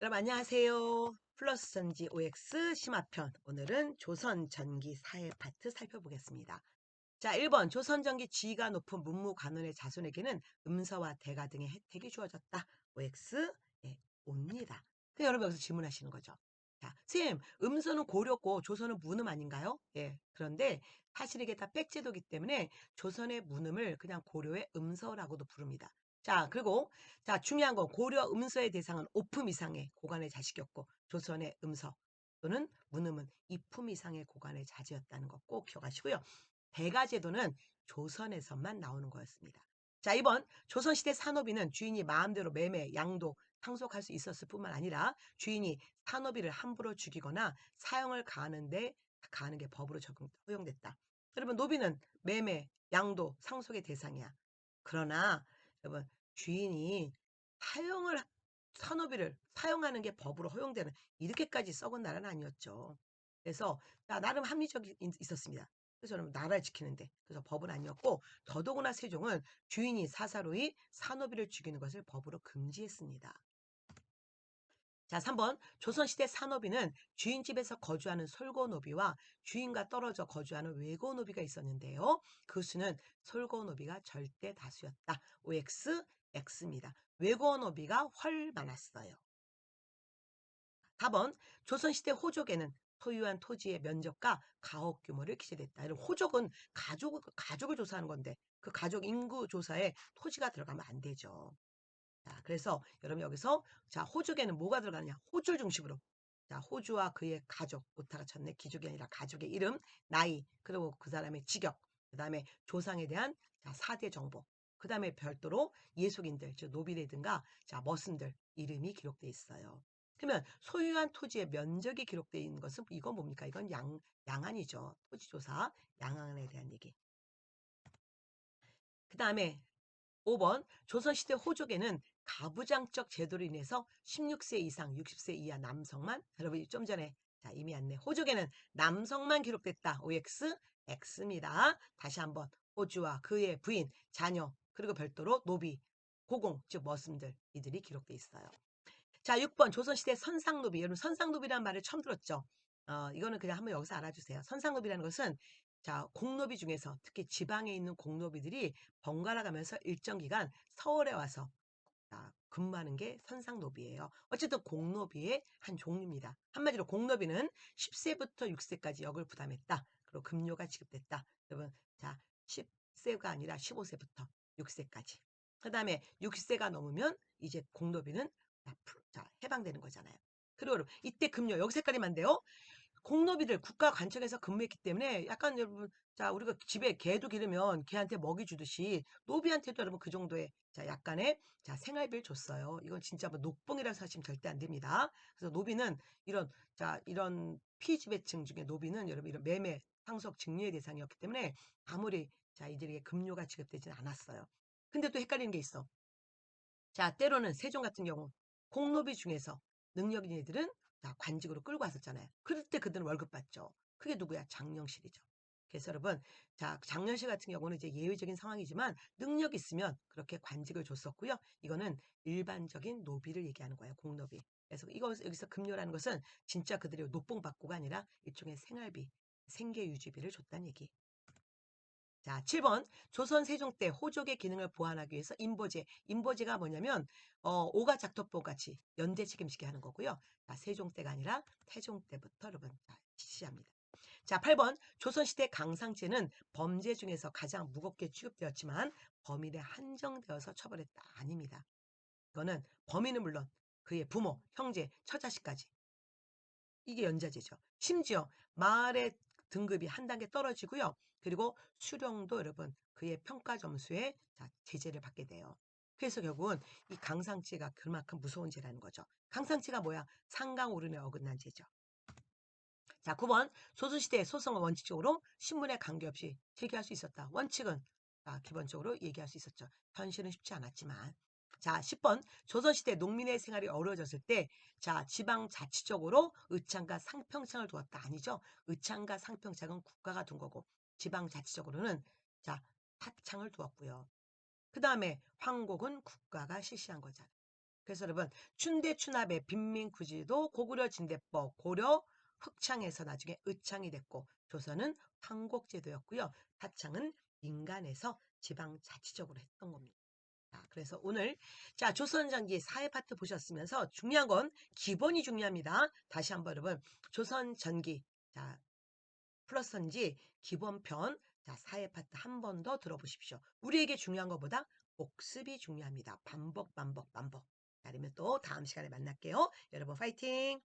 여러분 안녕하세요. 플러스 전지 OX 심화편. 오늘은 조선 전기 사회 파트 살펴보겠습니다. 자, 1번 조선 전기 지위가 높은 문무 관원의 자손에게는 음서와 대가 등의 혜택이 주어졌다. OX 예, 옵니다. 그럼 여러분 여기서 질문하시는 거죠. 자, 선생님, 음서는 고려고 조선은 문음 아닌가요? 예. 그런데 사실 이게 다 백제도기 때문에 조선의 문음을 그냥 고려의 음서라고도 부릅니다. 자, 그리고 자, 중요한 건 고려 음서의 대상은 5품 이상의 고관의 자식이었고 조선의 음서 또는 문음은 2품 이상의 고관의 자제였다는 거 꼭 기억하시고요. 대가제도는 조선에서만 나오는 거였습니다. 자, 이번 조선시대 산업인은 주인이 마음대로 매매, 양도, 상속할 수 있었을 뿐만 아니라 주인이 산업인을 함부로 죽이거나 사형을 가하는 게 법으로 허용됐다. 여러분, 노비는 매매, 양도, 상속의 대상이야. 그러나 여러분, 주인이 사형을 산업인을 사용하는 게 법으로 허용되는 이렇게까지 썩은 나라는 아니었죠. 그래서 나름 합리적이 있었습니다. 그래서 저는 나라를 지키는데 그래서 법은 아니었고 더더구나 세종은 주인이 사사로이 산업인을 죽이는 것을 법으로 금지했습니다. 자, 3번 조선시대 산업인은 주인집에서 거주하는 솔고노비와 주인과 떨어져 거주하는 외고노비가 있었는데요. 그 수는 솔고노비가 절대 다수였다. OX, X입니다. 외고노비가 훨 많았어요. 4번 조선시대 호족에는 소유한 토지의 면적과 가옥 규모를 기재됐다. 이런 호족은 가족을 조사하는 건데 그 가족 인구 조사에 토지가 들어가면 안 되죠. 자, 그래서 여러분 여기서 자 호족에는 뭐가 들어가느냐? 호주를 중심으로. 자, 호주와 그의 가족, 오타가 쳤네. 기족이 아니라 가족의 이름, 나이, 그리고 그 사람의 직역, 그 다음에 조상에 대한 자, 4대 정보, 그 다음에 별도로 예속인들, 즉 노비라든가 자, 머슴들 이름이 기록돼 있어요. 그러면 소유한 토지의 면적이 기록되어 있는 것은 이건 뭡니까? 이건 양안이죠. 토지조사, 양안에 대한 얘기. 그 다음에 5번 조선시대 호족에는 가부장적 제도로 인해서 16세 이상 60세 이하 남성만 여러분 좀 전에 자 이미 안내 호족에는 남성만 기록됐다. OX X입니다. 다시 한번 호주와 그의 부인, 자녀 그리고 별도로 노비, 고공 즉 머슴들 이들이 기록돼 있어요. 자, 6번 조선시대 선상노비. 여러분 선상노비라는 말을 처음 들었죠? 이거는 그냥 한번 여기서 알아주세요. 선상노비라는 것은 자, 공노비 중에서 특히 지방에 있는 공노비들이 번갈아 가면서 일정 기간 서울에 와서 자, 근무하는 게 선상노비예요. 어쨌든 공노비의 한 종류입니다. 한마디로 공노비는 10세부터 6세까지 역을 부담했다. 그리고 급료가 지급됐다. 여러분, 자, 10세가 아니라 15세부터 6세까지. 그 다음에 6세가 넘으면 이제 공노비는 자, 해방되는 거잖아요. 그리고 여러분, 이때 급료, 여기 색깔이면 안 돼요. 공노비들 국가 관청에서 근무했기 때문에 약간 여러분 자 우리가 집에 개도 기르면 개한테 먹이 주듯이 노비한테도 여러분 그 정도의 자 약간의 자 생활비를 줬어요. 이건 진짜 뭐 녹봉이라서 하시면 절대 안 됩니다. 그래서 노비는 이런 피지배층 중에 노비는 여러분 이런 매매 상속 증여의 대상이었기 때문에 아무리 자 이들에게 급료가 지급되지는 않았어요. 근데 또 헷갈리는 게 있어. 자, 때로는 세종 같은 경우 공노비 중에서 능력 있는 애들은 자, 관직으로 끌고 왔었잖아요. 그럴 때 그들은 월급 받죠. 그게 누구야? 장령실이죠. 그래서 여러분, 자, 장년실 같은 경우는 이제 예외적인 상황이지만 능력 있으면 그렇게 관직을 줬었고요. 이거는 일반적인 노비를 얘기하는 거예요. 공노비. 그래서 여기서 급료라는 것은 진짜 그들이 녹봉 받고가 아니라 일종의 생활비, 생계 유지비를 줬다는 얘기. 자, 7번. 조선 세종 때 호족의 기능을 보완하기 위해서 인보제. 인보제가 뭐냐면 오가작도법 같이 연대 책임지게 하는 거고요. 자, 세종 때가 아니라 태종 때부터 여러분 자, 실시합니다. 자, 8번. 조선시대 강상제는 범죄 중에서 가장 무겁게 취급되었지만 범인에 한정되어서 처벌했다. 아닙니다. 이거는 범인은 물론 그의 부모, 형제, 처자식까지 이게 연자제죠. 심지어 마을의 등급이 한 단계 떨어지고요. 그리고 수령도 여러분 그의 평가 점수에 자, 제재를 받게 돼요. 그래서 결국은 이 강상죄가 그만큼 무서운 죄라는 거죠. 강상죄가 뭐야? 상강오륜에 어긋난 죄죠. 자, 9번. 조선시대 소송은 원칙적으로 신분에 관계없이 제기할 수 있었다. 원칙은 자, 기본적으로 얘기할 수 있었죠. 현실은 쉽지 않았지만. 자, 10번. 조선시대 농민의 생활이 어려워졌을 때, 자, 지방자치적으로 의창과 상평창을 두었다. 아니죠. 의창과 상평창은 국가가 둔 거고, 지방자치적으로는 자, 사창을 두었고요. 그 다음에 황곡은 국가가 실시한 거잖아요. 그래서 여러분 춘대 추납의 빈민구지도 고구려 진대법 고려 흑창에서 나중에 의창이 됐고 조선은 황곡제도였고요. 타창은 민간에서 지방자치적으로 했던 겁니다. 자, 그래서 오늘 자 조선전기 사회 파트 보셨으면서 중요한 건 기본이 중요합니다. 다시 한번 여러분 조선전기 자 플러스인지 기본편 자 사회 파트 한 번 더 들어보십시오. 우리에게 중요한 것보다 복습이 중요합니다. 반복 반복 반복. 자, 그러면 또 다음 시간에 만날게요. 여러분 파이팅!